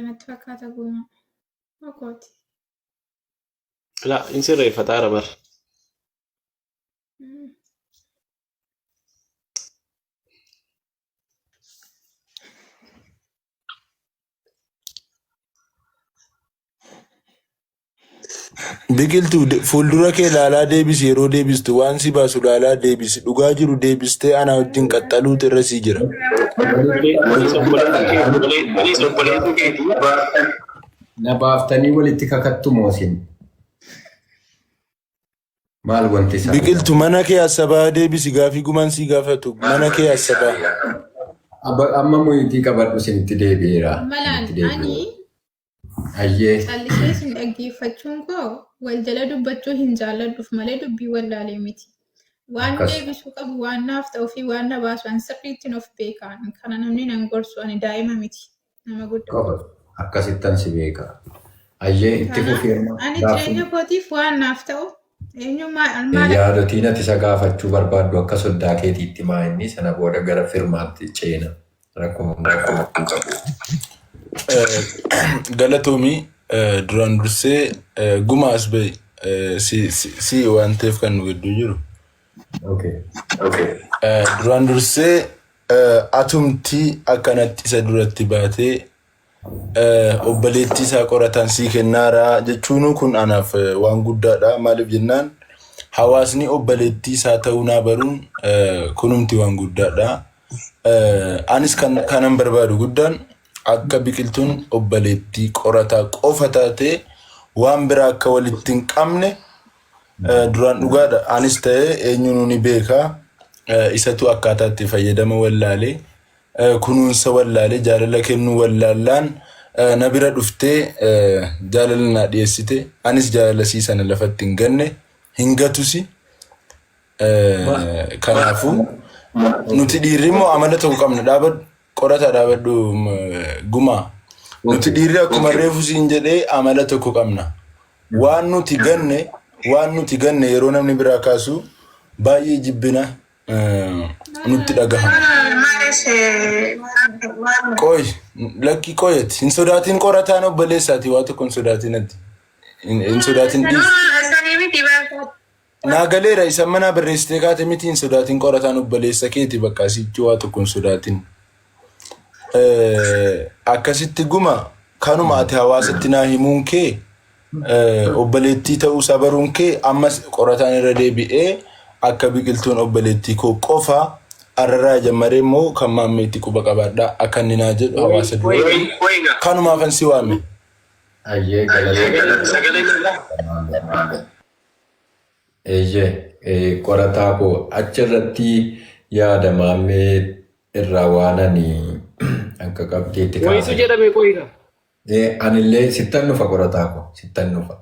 natti fakkaata gumaa. Okooti. لا إنسان ريفة عربر Biqiltuu fuuldura kee ilaalaa deebisi yeroo deebistu waan si baasu ilaalaa deebisi dhugaa jiru deebistee ana wajjin qaxxaluutu irra sii jira. Na baaftanii walitti kakattu moosin. Maal wanti isaa? Biqiltuu mana kee asabaa deebisi gaafii gumaan sii gaafatu mana kee asabaa. Amma moyitii qabadhu sinitti deebi'eera. Malaan ani Ayyee. callisee sin dhaggeeffachuun koo wal jala dubbachuu hin jaalladhuuf malee dubbii wallaalee miti. Waan deebisuu qabu waan naaf ta'uu fi waan na baasu ani sirriittiin of beekaan kana namni nan gorsu ani daa'ima miti nama guddaa. Akkasittan si beeka. Ayyee itti fufeerma. Ani jireenya kootiif waan naaf ta'u eenyummaa Yaadotiin ati isa gaafachuu barbaaddu akka soddaa keetiitti maa inni sana booda gara firmaatti ceena. Rakkoo Galatoomii duraan dursee gumaas ba'i si waan ta'eef kan nu gidduu jiru. Duraan dursee atumtii akkanatti isa duratti baatee obboleettii isaa qoratan sii kennaaraa jechuun kun anaaf waan guddaadha. Maaliif jennaan hawaasni obboleettii isaa ta'uu naa baruun kunumti waan guddaadha. Anis kanan barbaadu guddaan akka biqiltuun obboleettii qorataa qofa taatee waan biraa akka walitti hin qabne duraan dhugaadha. Anis ta'ee eenyuun ni beekaa isatu akkaataa itti fayyadama wallaalee kunuunsa wallaalee jaalala kennuu wallaallaan na bira dhuftee jaalala naa dhiyeessite anis jaalala sii sana lafatti hin ganne hin gatusi. Kanaafuu nuti dhiirri immoo amala ta'uu qabna dhaabadhu. Qorataa dhaabadhu gumaa. Nuti dhiirri akkuma reefu siin jedhee amala tokko qabna. Waan nuti ganne yeroo namni biraa kaasu baay'ee jibbina nutti dhagahama. Lakki qoyeti hin sodaatiin qorataan obboleessaati waa tokko hin sodaatinatti. Hin sodaatin dhiis. Naagaleera isa mana barreessitee kaate miti hin sodaatiin qorataan obboleessa keeti bakka asitti waa tokko hin sodaatin. Akkasitti guma kanuma ati hawaasatti naa himuun kee obboleettii ta'uu isaa baruun kee ammas qorataan irra deebi'ee akka biqiltuun obboleettii koo qofa arraraa jammaree immoo kan maammeetti quba qabaadhaa akka inni naa jedhu hawaasa dura kanumaafan si waame. Ayyee qorataa koo achirratti yaada maammee irraa waananii akka qabdeetti Waysu jedhame qoyira. Anillee sittan nufa qorataa koo sittan nufa.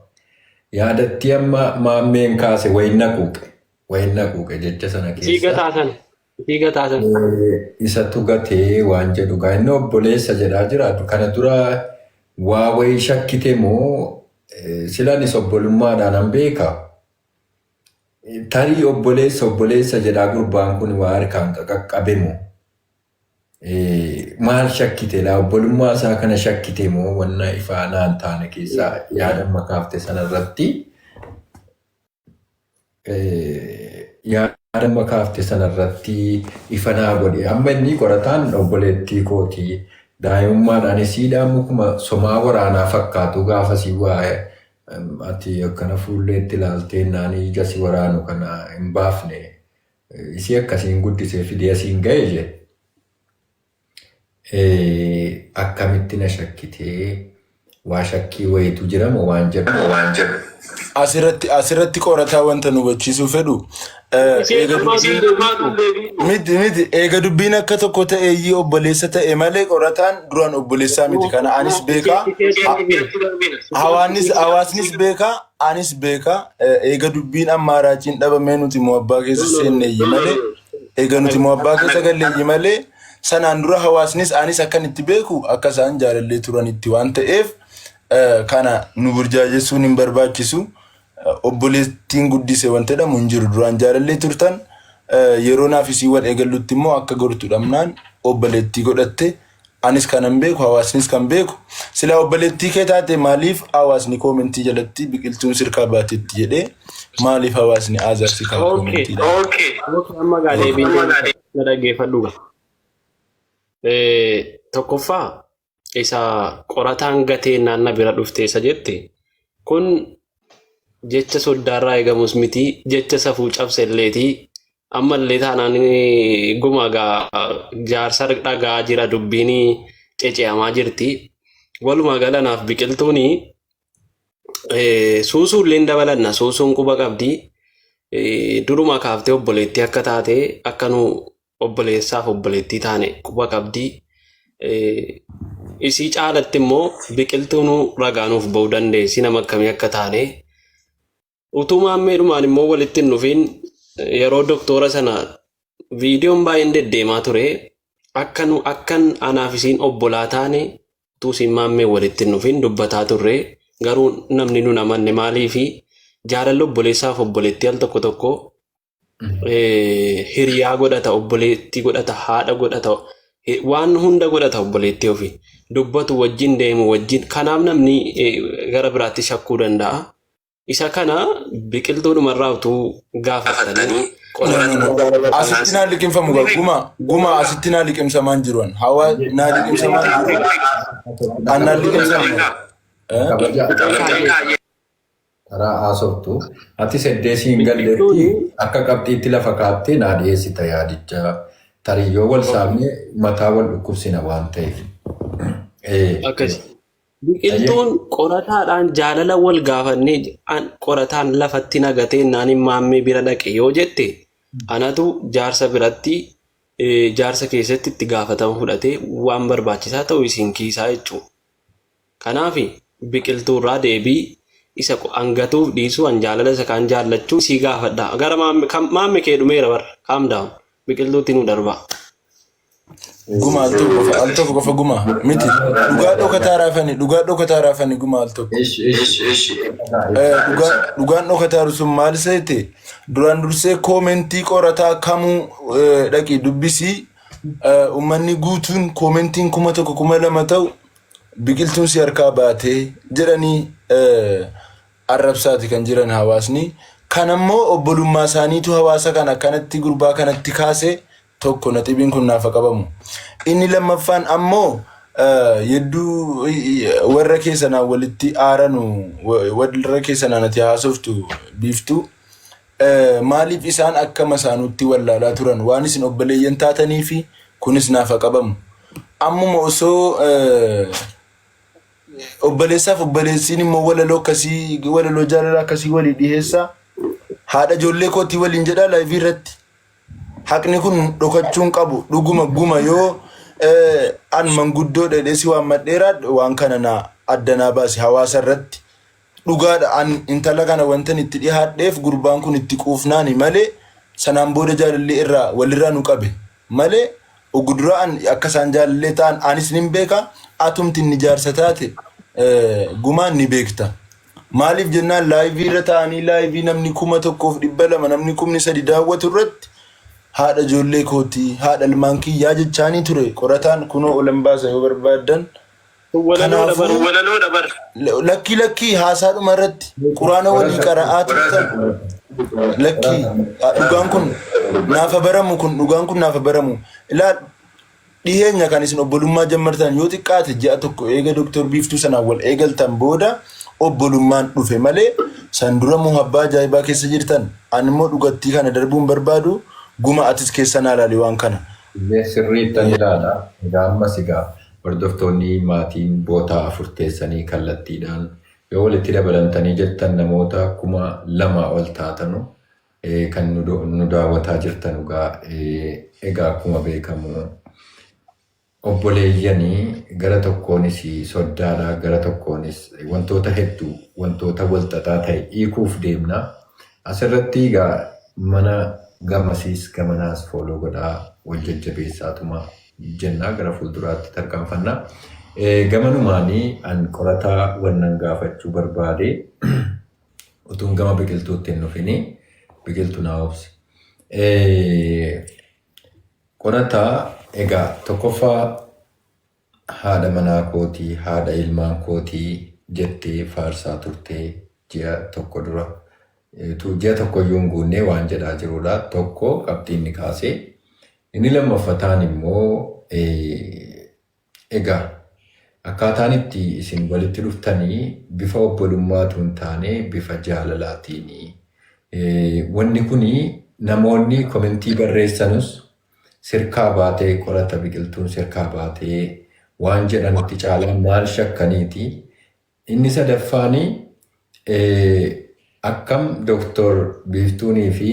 Yaadatti amma maammeen kaase wayinna quuqe jecha sana keessa. Siiga taasan. Isatu gatee waan jedhu gaa inni obboleessa jedhaa jiraatu kana dura waa wayii shakkite moo silaanis obbolummaadhaan an beeka. Tarii obboleessa jedhaa gurbaan kun waa harkaan qaqqabe moo. Maal shakkite laa obbolummaa isaa kana shakkite moo wanna ifaanaan taane keessaa yaada makaafte sanarratti yaada makaafte sanarratti ifanaa godhe amma inni qorataan obboleettii kootii daa'imummaadhaan isiidhaan mukuma somaa waraanaa fakkaatu gaafa si waa'ee ati akkana fuulleetti ilaaltee naanii ija si waraanu kana hin baafne isii akkasiin guddisee fidee asiin ga'e jedhe. Akkamitti na shakkitee waa shakkii wayitu jirama waan jedhu. Asirratti qorataa wanta nu hubachiisuu fedhu. Miti eega dubbiin akka tokko ta'e iyyii obboleessa ta'e malee qorataan duraan obboleessaa miti kana anis beekaa. Hawaasnis beekaa anis beekaa eega dubbiin amma raajiin dhabamee nuti moo abbaa keessa seenne iyyii malee eega nuti moo abbaa keessa galle iyyii malee. Sanaan dura hawaasnis anis akkan itti beeku akka isaan jaalallee turanitti waan ta'eef kana nu burjaajessuun hin barbaachisu. Obboleettiin guddise wanta jedhamu hin jiru duraan jaalallee turtan yeroo naaf isii wal eegallutti immoo akka gortu dhamnaan obboleettii godhatte anis kanan beeku hawaasnis kan beeku sila obboleettii kee taate maaliif hawaasni koomentii jalatti biqiltuun sirkaa baatetti jedhee maaliif hawaasni aazarsi kan koomentii amma gaalee biintee na dhaggeeffadhu tokkoffaa isa qorataan gatee naanna bira dhufte isa jette kun jecha soddaarraa eegamus miti jecha safuu cabselleetii ammallee taanaan gumagaa jaarsa dhagaa jira dubbiin cece'amaa jirti walumaa galanaaf biqiltuun suusuullee dabalanna suusuun quba qabdi duruma kaaftee obboleettii akka taate akka nu obboleessaaf obboleettii taane quba qabdi isii caalatti immoo biqiltuun ragaanuuf ba'uu dandeessi nama akkamii akka taane utuma ammeedhumaan immoo walitti hin dhufiin yeroo doktora sana viidiyoon baay'een deddeemaa ture akkan anaaf isiin obbolaa taane tuusiin maammee walitti hin dhufiin dubbataa turre garuu namni nu namanne maaliifi jaalalli obboleessaaf obboleettii al tokko tokko hiriyaa godhata obboleettii godhata haadha godhata waan hunda godhata obboleettii ofii dubbatu wajjin deemu wajjin kanaaf namni gara biraatti shakkuu danda'a isa kana biqiltuudhumarraa utuu gaafatanii asitti naa liqimfamu guma asitti naa liqimsamaan jiruan hawaa naa liqimsamaan jiru annaa liqimsamu karaa haasoftu ati seddeesiin galleetti akka qabxiitti lafa kaattee naa dhiyeessita yaadicha tariyyoo wal saamne mataa wal dhukkubsina waan ta'eef. Biqiltuun qorataadhaan jaalala wal gaafannee qorataan lafatti nagatee naaniin maammee bira dhaqe yoo jette anatu jaarsa biratti jaarsa keessatti itti gaafatama fudhatee waan barbaachisaa ta'u isiin kiisaa jechuudha. Kanaaf biqiltuurraa deebii isa angatuuf dhiisuu an jaalala isa kaan jaallachuu sii gaafadha. Gara maamme kee dhumeera barra kaamdaa'u biqiltuutti nu darbaa. Guma al tokko qofa guma miti dhugaa dhokataa raafani guma al tokko dhugaan dhokataaru sun maal seete duraan dursee koomentii qorataa kamuu dhaqi dubbisii ummanni guutuun koomentiin 1,200 ta'u biqiltuun si harkaa baatee jedhanii arrabsaati kan jiran hawaasni kan ammoo obbolummaa isaaniitu hawaasa kan akkanatti gurbaa kanatti kaasee tokko naxibiin kun naafa qabamu inni lammaffaan ammoo yedduu warra keessanaa walitti aaranu warra keessanaa nati haasoftu biiftu maaliif isaan akka masaanutti wallaalaa turan waan isin obboleeyyan taatanii fi kunis naafa qabamu ammuma osoo obboleessaaf obboleessiin immoo walaloo jaalala akkasii walii dhiheessaa haadha ijoollee kootii waliin jedhaa laayivii irratti haqni kun dhokachuun qabu dhuguma guma yoo an manguddoo dheedheessi waan madheeraa waan kana na addanaa baase hawaasa irratti dhugaadha an intala kana wantan itti dhihaadheef gurbaan kun itti quufnaani malee sanaan booda jaalallee irraa walirraa nu qabe malee oguduraan akka isaan jaalallee ta'an anis nin beeka atumti inni jaarsa taate gumaan ni beekta maaliif jennaan laayivii irra ta'anii laayivii namni 1,200 namni 3,000 daawwatu irratti haadha ijoollee kootii haadha ilmaan kiyyaa jechaanii ture qorataan kunoo olan baasa yoo barbaadan lakkii haasaadhuma irratti quraana walii qara'aa turtan lakkii dhugaan kun naafa baramu ilaal dhiyeenya kan isin obbolummaa jammartan yoo xiqqaate ji'a tokko eega doktor biiftuu sanaan wal eegaltan booda obbolummaan dhufe malee san dura muhabbaa ajaa'ibaa keessa jirtan ani immoo dhugattii kana darbuun barbaadu guma atis keessa naa ilaali waan kana. Sirriittan ilaala. Egaa ammas egaa hordoftoonni maatiin bootaa 4 teessanii kallattiidhaan yoo walitti dabalantanii jettan namoota 2,000 ol taatanu kan nu daawwataa jirtan egaa akkuma beekamu obboleeyyanii gara tokkoonis soddaadhaa gara tokkoonis wantoota hedduu wantoota walxaxaa ta'e hiikuuf deemna. Asirratti egaa mana gamasiis gamanaas fooloo godhaa wal jajjabeessaatuma jennaa gara fuulduraatti tarkaanfannaa. Gamanumaanii an qorataa wannan gaafachuu barbaade utuun gama biqiltuutti hin dhufini biqiltuu naa obsi. Qorataa egaa tokkoffaa haadha manaa kootii, haadha ilmaan kootii jettee faarsaa turtee ji'a tokko dura. Ji'a tokko iyyuu hin guunnee waan jedhaa jirudha. Tokko qabxiin ni kaasee. Inni lammaffataan immoo egaa akkaataan itti isin walitti dhuftanii bifa obbolummaatu hin taane bifa jaalalaatiin. Wanni kuni namoonni komentii barreessanus sirkaa baatee qorata biqiltuun sirkaa baatee waan jedhanitti caalaan maal shakkaniiti. Inni sadaffaanii akkam Dooktor Biiftuunii fi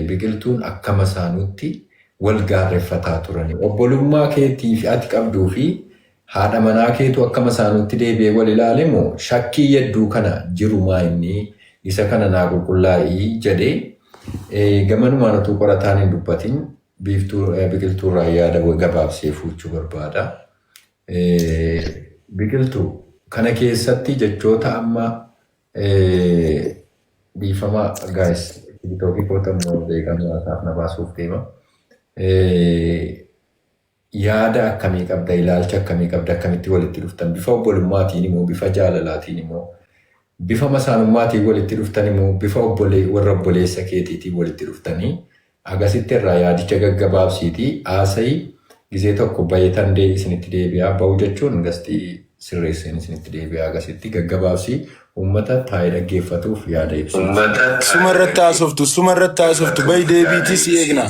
biqiltuun akkama isaanutti wal gaarreeffataa turani. Obbolummaa keetii fi ati qabduu fi haadha manaa keetu akkama isaanutti deebi'ee wal ilaale moo shakkii yedduu kana jirumaa inni isa kana naa qulqullaa'ii jedhee gamanumaan utuu qorataan hin dubbatin biqiltuurraa yaada gabaabsee fuuchuu barbaada. Biqiltuu kana keessatti jechoota amma dhiifama gaayis tiiktookii kootammoo beekamaa isaaf na baasuuf deema. Yaada akkamii qabda, ilaalcha akkamii qabda, akkamitti walitti dhuftan bifa obbolummaatiin immoo bifa jaalalaatiin immoo bifa masaanummaatiin walitti dhuftan immoo bifa warra obboleessa keetiitiin walitti dhuftanii agasitti irraa yaadicha gaggabaabsiitii haasa'ii gisee tokko bayetan isinitti deebi'aa ba'u jechuun gastii sirreesseen isinitti deebi'aa agasitti gaggabaabsii uummata taa'ee dhaggeeffatuuf yaada ibsu. Sumarratti haasoftu bayi deebiitii si eegna.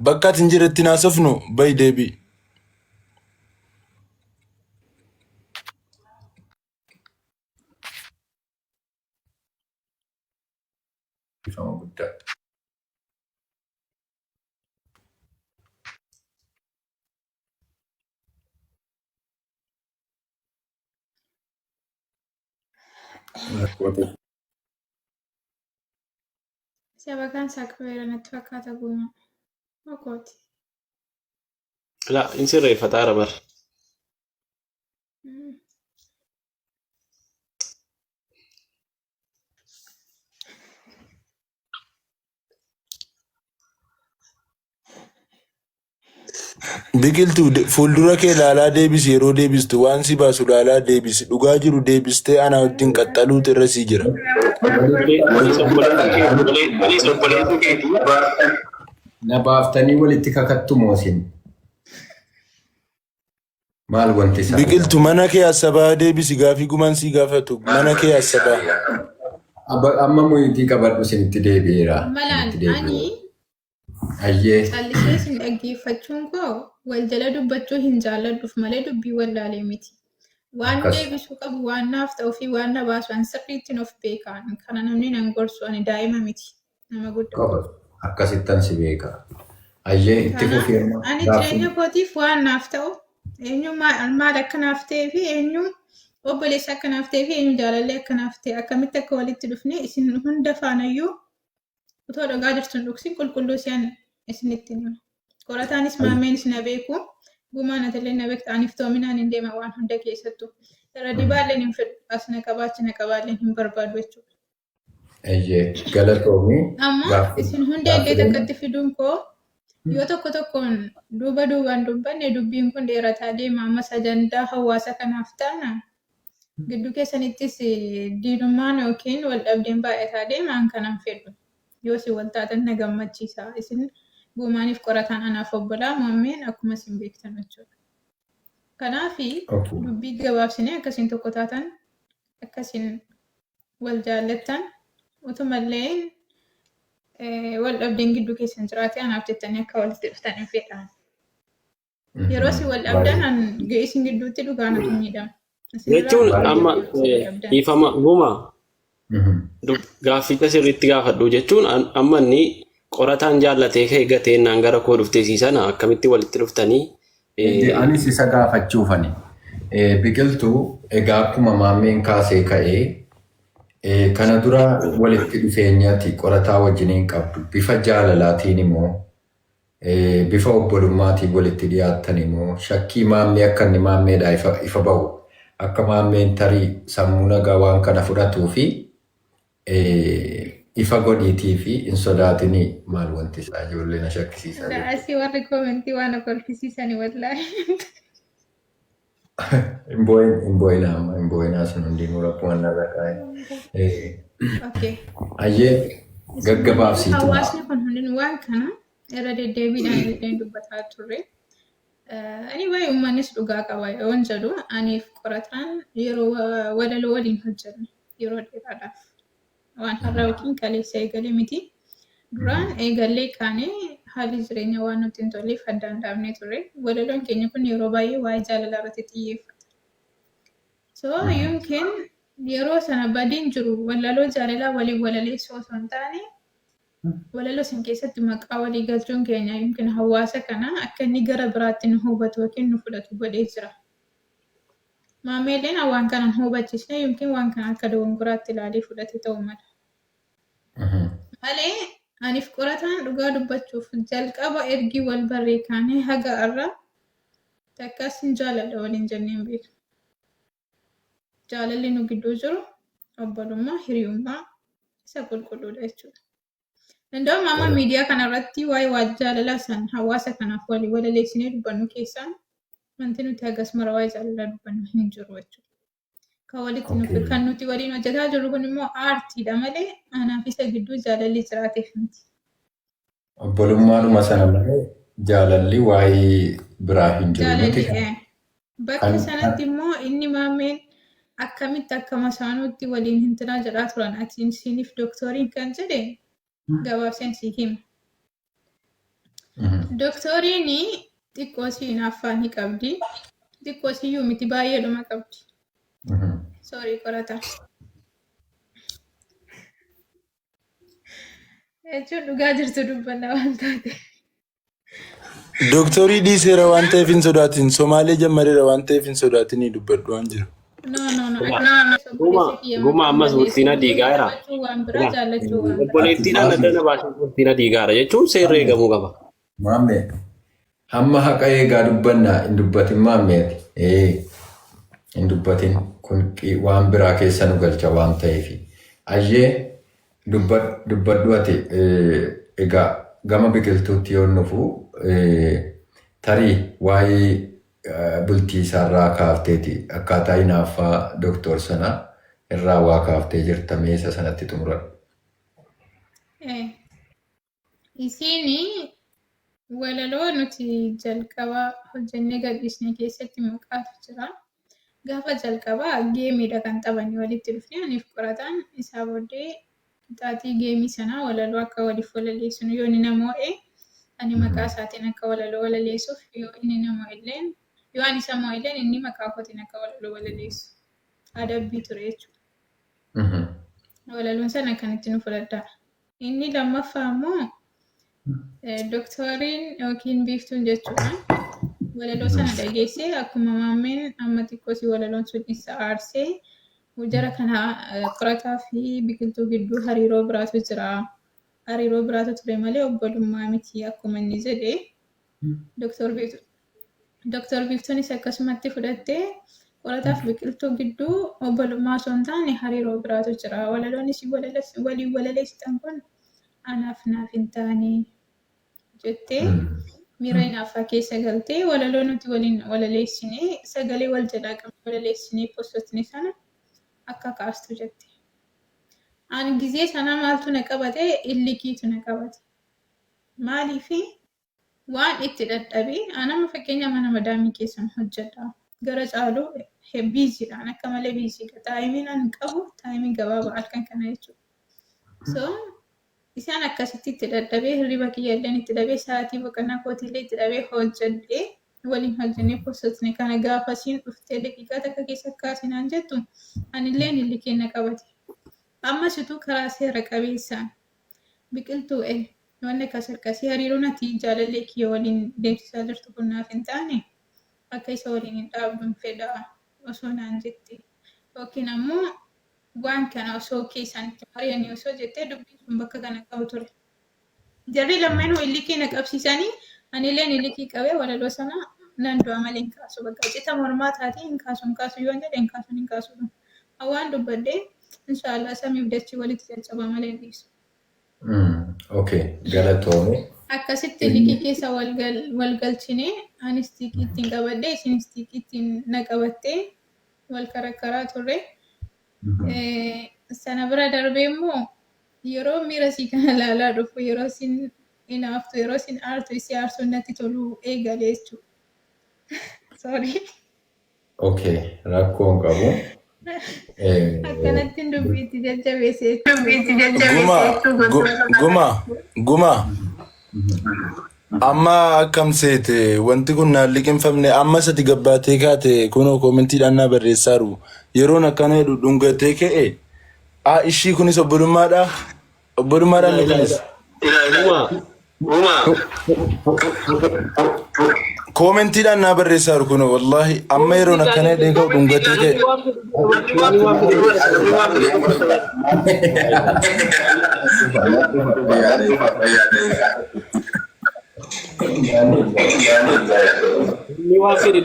Bakka ati hin jirretti haasofnu bayi deebii. Sabakaan saaqabeera natti fakkaata guuma. Okooti. La, in sirreeffataa rabar. Biqiltuu fuuldura kee ilaalaa deebisi yeroo deebistu waan si baasu ilaalaa deebisi dhugaa jiru deebistee anaa wajjin qaxxaluutu irra sii jira. Na baaftanii walitti kakattu moosin. Maal wanti isaa? Biqiltuu mana kee asabaa deebisi gaafii gumaan sii gaafatu mana kee asabaa. Amma muyitii qabadhu isinitti deebi'eera. Malaan ani Ayyee. callisee isin dhaggeeffachuun koo wal jala dubbachuu hin jaalladhuuf malee dubbii wallaalee miti. Waan deebisuu qabu waan naaf ta'uu fi waan na baasu an sirriittiin of beekaan kana namni nan gorsu ani daa'ima miti nama guddaa. Akkasittan si beeka. Ayyee itti fufeerma. Ani jireenya kootiif waan naaf ta'u eenyu maal akka naaf ta'ee fi eenyu obboleessa akka naaf ta'ee fi eenyu jaalallee akka naaf ta'e akkamitti akka walitti dhufne isin hunda faanayyuu utoo dhagaa jirtun dhugsi qulqulluu isaan isinitti hima. Qorataanis maammeenis na beeku. Gumaan atillee na beektu aniif toominaan hin deema waan hunda keessattuu. Irra dibaalleen hin fedhu as na qabaachi na qabaalleen hin barbaadu jechuudha. Ayyee galatoomii. Amma isin hunda illee takkatti fiduun koo yoo tokko tokkoon duubaan dubbanne dubbiin kun dheerataa deema amma sajandaa hawaasa kanaaf taana gidduu keessanittis diinummaan yookiin wal dhabdeen baay'ataa deemaan kanan fedhu. Yoo si wal taatan na gammachiisa. Isin gumaaniif qorataan anaaf obbolaa maammeen akkuma isin beektan jechuudha. Kanaafi dubbii gabaabsinee akkasiin tokko taatan akkasiin wal jaallattan utumallee wal dhabdeen gidduu keessan jiraate anaaf jettanii akka walitti dhuftan hin fedhan. Yeroo si wal dhabdan isin gidduutti dhugaanatu miidhama. Jechuun amma ifama gumaa. Gaaffii sirriitti gaafadhu jechuun amma inni qorataan jaallatee ka'e gateennaan gara koo dhufteessiisana akkamitti walitti dhuftanii. Anis isa gaafachuufani. Biqiltuu egaa akkuma maammeen kaasee ka'ee kana dura walitti dhufeenyaati qorataa wajjiniin qabdu bifa jaalalaatiin immoo bifa obbolummaatiin walitti dhiyaattan immoo shakkii maammee akka inni maammeedhaa ifa ba'u akka maammeen tarii sammuu nagaa waan kana fudhatuu fi ifa godhiitii fi hin sodaatinii maal wanti isaa ijoollee na shakkisiisan. Asii warri koomentii waan kolfisiisanii wallaahi. Imboyinaa sun hundinuu rakkoo narra kaa'e. Okay. Ayyee gaggabaabsiitu. Hawaasni kun hundinuu waan kana irra deddeebiidhaan illee dubbataa turre. Anyway, uummannis dhugaa qaba yoon jedhu aniif qorataan yeroo walaloo waliin hojjenne yeroo dheeraadhaaf waan har'a yookiin kaleessa eegalee miti. Duraan eegallee kaanee haalli jireenya waan nutti hin tolleef addaan dhaabnee turre. Walaloon keenya kun yeroo baay'ee waa'ee jaalalaa irratti xiyyeeffata. So yookiin yeroo sana badiin jiru walaloo jaalalaa waliin walaleessuu osoo hin taane walaloo san keessatti maqaa walii galchuun keenya yookiin hawaasa kana akka inni gara biraatti nu hubatu yookiin nu fudhatu godhee jira. Maameeleen waan kana nu hubachiisne yookiin waan kana akka dogongoraatti ilaalee fudhate ta'uu mala. Malee aniif qorataan dhugaa dubbachuuf jalqaba ergi wal barree kaanee haga irra takkas hin jaaladha waliin jenneen beeku. Jaalalli nu gidduu jiru obbolummaa hiriyummaa isa qulqulluudha jechuudha. Indoom amma miidiyaa kanarratti waa'ee jaalalaa san hawaasa kanaaf walii walaleessinee dubbannu keessaan wanti nuti hagas mara waa'ee jaalalaa dubbannu hin jiru jechuudha. Kan walitti nufi kan nuti waliin hojjetaa jirru kun immoo aartiidha malee anaaf isa gidduu jaalalli jiraateef miti. Obbolummaadhuma sana malee jaalalli waa'ee biraa hin jiru. Bakka sanatti immoo inni maameen akkamitti akka masaanuutti waliin hintinaa jedhaa turan atiin siiniif dooktoriin kan jedhe gabaabseen sii hima. Dooktoriin xiqqoo siin afaan qabdi. Xiqqoo siyyuu miti baay'eedhuma qabdi. Sorry, qorataa. Jechuun dhugaa jirtu dubbanna waan taate. Dooktorii dhiiseera waan ta'eef hin sodaatin. Somaalee jammareera waan ta'eef hin sodaatin dubbadhu waan jiru. Guma ammas murtiin adii gaara. Obboleettiidhaan addana baasuun murtiin adii gaara jechuun seerree eegamuu qaba. Maammee hamma haqa eegaa dubbannaa hin dubbatin maammeeti. Hin dubbatin kun waan biraa keessa nu galcha waan ta'eef. Ayyee dubbadhu ati egaa gama biqiltuutti yoo nufu tarii waa'ee bultii isaarraa kaafteeti akkaataa hinaaffaa dooktor sana irraa waa kaaftee jirta meesa sanatti xumuradhu. Isiin walaloo nuti jalqaba hojjennee gadhiisne keessatti maqaatu jira. Gaafa jalqabaa geemiidha kan taphanii walitti dhufne aniif qorataan isaa booddee qixaaxii geemii sanaa walaloo akka waliif walaleessinu yoo inni namoo'e ani maqaa isaatiin akka walaloo walaleessuuf yoo inni namoo'elleen yoo ani isa moo'elleen inni maqaa kootiin akka walaloo walaleessu adabbii ture jechuudha. Walaloon sana akkanitti nu fudhadhaa. Inni lammaffaa immoo dooktoriin yookiin biiftuun jechuudha. Walaloo sana dhageessee akkuma maammeen amma xiqqoosi walaloon sun isa aarsee jara kana qorataa fi biqiltuu gidduu hariiroo biraatu jira. Hariiroo biraatu ture malee obbolummaa miti akkuma inni jedhe dooktor biiftuunis akkasumatti fudhattee qorataa fi biqiltuu gidduu obbolummaa osoo hin taane hariiroo biraatu jira. Walaloonis waliin walaleessitan kun anaaf naaf hin taane jettee miira hinaaffaa keessa galtee walaloo nuti waliin walaleessinee sagalee wal jalaa qabne walaleessinee postotni sana akka kaastu jette. Ani gizee sana maaltu na qabate illikiitu na qabate. Maaliifi waan itti dadhabee anama fakkeenya mana madaamii keessan hojjedha. Gara caaluu biiziidhaan akka malee biiziidha. Taayimiin an qabu taayimii gabaabaa halkan kana jechuudha. So isaan akkasitti itti dadhabee hirriba kiyyaalleen itti dhabee sa'aatii boqonnaa kootiillee itti dhabee hojjedhee waliin hojjennee postotni kana gaafa siin dhuftee daqiiqaa takka keessa kaasinaan jettu anillee illi kenna qabate. Amma situu karaa seera qabeessaan biqiltuu wanni akkas akkasii hariiroo nati jaalallee kiyya waliin deemsisaa jirtu kun naaf hin taane akka isa waliin hin dhaabduun fedha osoo naan jette yookiin ammoo waan kana osoo keessaan itti mari'anii osoo jettee dubbiin sun bakka kana qabu ture. Jarri lammaanuu illikii na qabsiisanii anilleen illikii qabee walaloo sana nan du'a malee hin kaasu bakka cita mormaa taatee hin kaasu yoo jedhe hin kaasu. Waan dubbadhee inshaallah samiif dachii walitti caccaba malee hin dhiisu. Okay, galatoome. Akkasitti illikii keessa wal galchinee ani stikiitiin qabadde isin stikiitiin na qabatte wal karakkaraa turre. Sana bira darbee immoo yeroo miira si kana ilaalaa dhufu yeroo sin inaaftu yeroo sin aartu isi aarsuun natti tolu eegalee jechuudha. Sorry. Okay, rakkoon qabu. Akkanatti dubbiitti jajjabeessee Guma amma akkam seete wanti kun naan liqinfamne amma sati gabbaatee kaate kunoo koomentiidhaan naa barreessaaru yeroon akkana jedhu dhungatee ka'e ishii kunis obbolummaadhaan ni kunis koomentiidhaan naa barreessaaru kunoo wallahi amma yeroon akkana jedhee ka'u dhungatee ka'e. Ni waan fedhe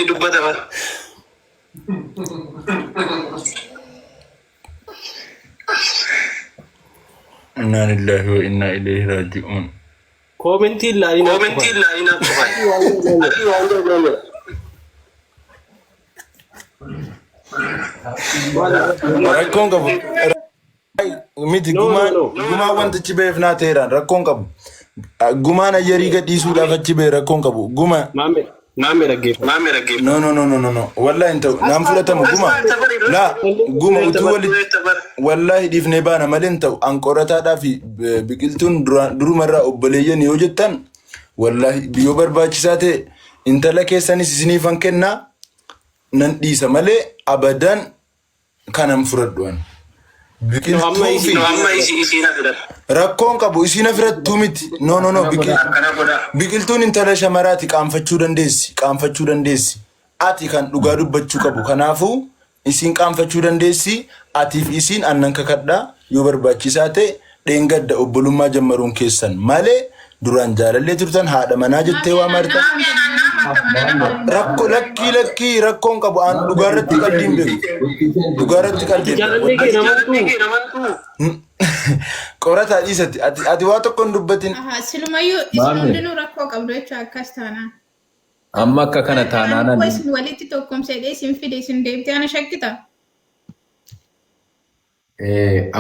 dubbata bara. Inna lillahi wa inna ilaihi raji'un. Komentiin laayinaa qofa. Rakkoon qabu. Miti gumaan wantichi beef naa ta'eedhaan rakkoon qabu. Gumaan ayyarii gadhiisuudhaaf achi bee rakkoon qabu. Guma. Maamee dhaggeeffa. No. Wallahi hin ta'u. Naan fudhatamu guma. Laa guma utuu walitti wallahi dhiifnee baana malee hin ta'u. An qorataadhaa fi biqiltuun durumarraa obboleeyyan yoo jettan wallahi biyyoo barbaachisaa ta'e intala keessanis isiniifan kennaa nan dhiisa malee abadan kanan fudhadhuan. Rakkoon qabu isiin afirattuu miti. No. Biqiltuun intala shamaraati qaanfachuu dandeessi. Ati kan dhugaa dubbachuu qabu. Kanaafuu isiin qaanfachuu dandeessi. Atiif isiin annan kakadhaa yoo barbaachisaa ta'e dheengadda obbolummaa jammaruun keessan malee duraan jaalallee turtan haadha manaa jettee waa marta. Lakkii rakkoon qabu aan dhugaarratti qalbiin beeku. Dhugaarratti qalbiin. Qorataa dhiisatti ati waa tokko hin dubbatin. Silumayyuu isin hundinuu rakkoo qabdu jechuudha akkas taanaan. Amma akka kana taanaan. Isin walitti tokkomseedhee isin fide isin deebitee ana shakkita.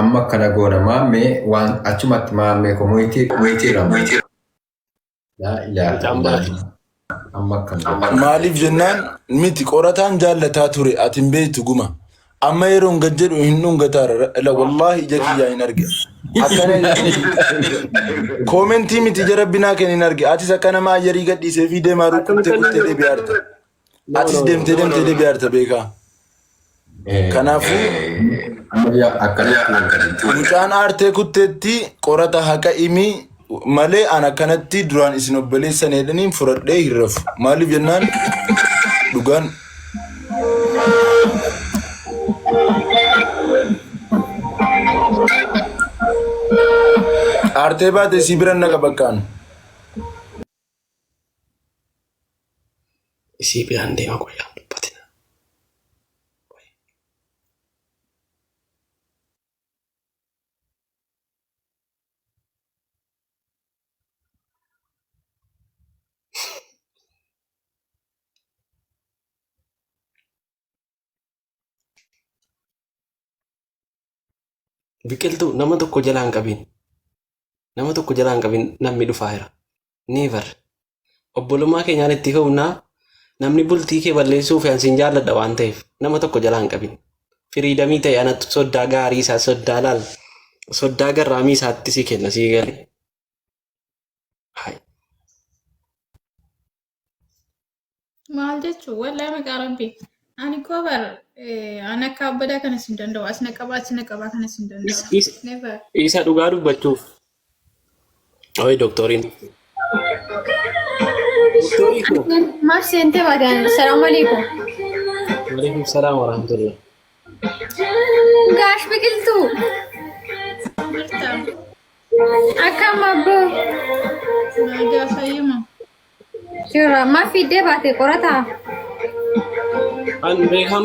Amma akkana goona maammee waan achumatti maammee komunitii ramu. Maaliif jennaan miti qorataan jaallataa ture ati hin beektu guma. Amma yeroon gad jedhu hin dhungataara wallahi ija kiyyaa hin arge. Koomentii miti jara binaa kan hin arge. Atis akka nama ayyarii gadhiisee fi deemaa rukuttee deebi'ee harta. Atis deemtee deebi'ee harta beekaa. Kanaafuu mucaan aartee kutteetti qorata haqa himii malee an akkanatti duraan isin obboleessan jedhaniin fudhadhee hin rafu. Maaliif jennaan dhugaan aartee baate si bira naqa bakkaan. Isii biraan deema qoyyaa dubbatina. Biqiltuu nama tokko jalaan qabin. Namni dhufaa jira. Never. Obbolummaa keenyaan itti ka'uunaa namni bultii kee balleessuuf ansiin jaalladha waan ta'eef nama tokko jalaan qabin. Firiidamii ta'e anatti soddaa gaarii isaa soddaa garraamii isaatti si kenna sii galee. Maal jechuun wallahi maqaa rabbii. Ani kobar ana kaabada kanas hin danda'u as naqabaa kanas hin danda'u. Isa dhugaa dubbachuuf. Oi doktoriin. Maaf seentee baatan salaamu alaikum. Waalaikum salaam wa rahmatullah. Gaash biqiltuu. Akkam abboo. Nagaa fayyuma. Jira maaf fiddee baate qorataa. An beekan